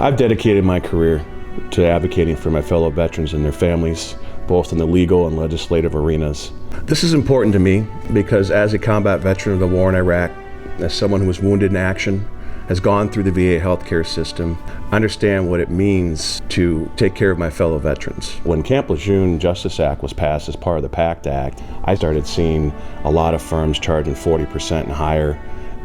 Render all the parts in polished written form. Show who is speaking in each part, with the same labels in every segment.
Speaker 1: I've dedicated my career to advocating for my fellow veterans and their families, both in the legal and legislative arenas. This is important to me because as a combat veteran of the war in Iraq, as someone who was wounded in action, has gone through the VA healthcare system, I understand what it means to take care of my fellow veterans. When Camp Lejeune Justice Act was passed as part of the PACT Act, I started seeing a lot of firms charging 40% and higher,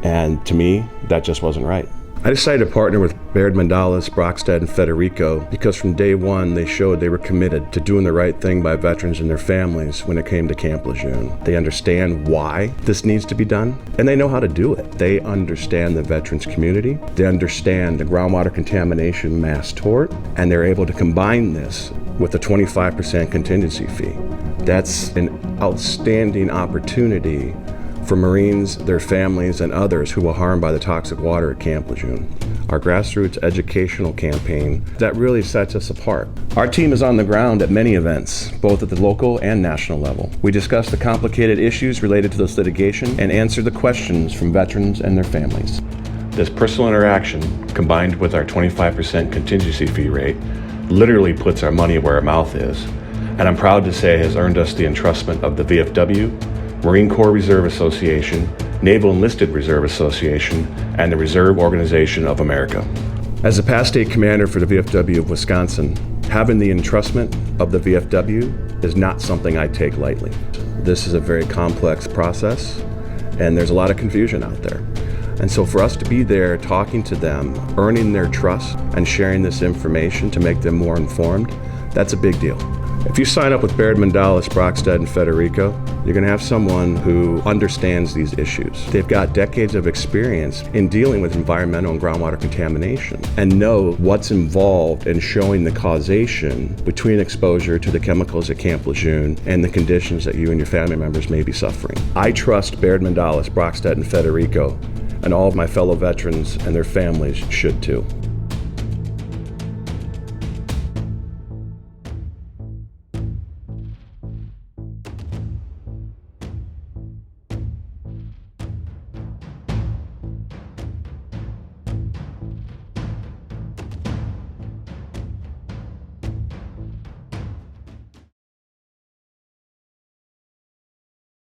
Speaker 1: and to me, that just wasn't right. I decided to partner with Baird Mandalas Brockstedt Federico because from day one they showed they were committed to doing the right thing by veterans and their families when it came to Camp Lejeune. They understand why this needs to be done, and they know how to do it. They understand the veterans community, they understand the groundwater contamination mass tort, and they're able to combine this with a 25% contingency fee. That's an outstanding opportunity for Marines, their families, and others who were harmed by the toxic water at Camp Lejeune. Our grassroots educational campaign that really sets us apart. Our team is on the ground at many events, both at the local and national level. We discuss the complicated issues related to this litigation and answer the questions from veterans and their families. This personal interaction, combined with our 25% contingency fee rate, literally puts our money where our mouth is, and I'm proud to say has earned us the entrustment of the VFW, Marine Corps Reserve Association, Naval Enlisted Reserve Association, and the Reserve Organization of America. As the past state commander for the VFW of Wisconsin, having the entrustment of the VFW is not something I take lightly. This is a very complex process, and there's a lot of confusion out there. And so for us to be there talking to them, earning their trust, and sharing this information to make them more informed, that's a big deal. If you sign up with Baird Mandalas Brockstedt Federico, you're going to have someone who understands these issues. They've got decades of experience in dealing with environmental and groundwater contamination and know what's involved in showing the causation between exposure to the chemicals at Camp Lejeune and the conditions that you and your family members may be suffering. I trust Baird Mandalas Brockstedt Federico, and all of my fellow veterans and their families should too.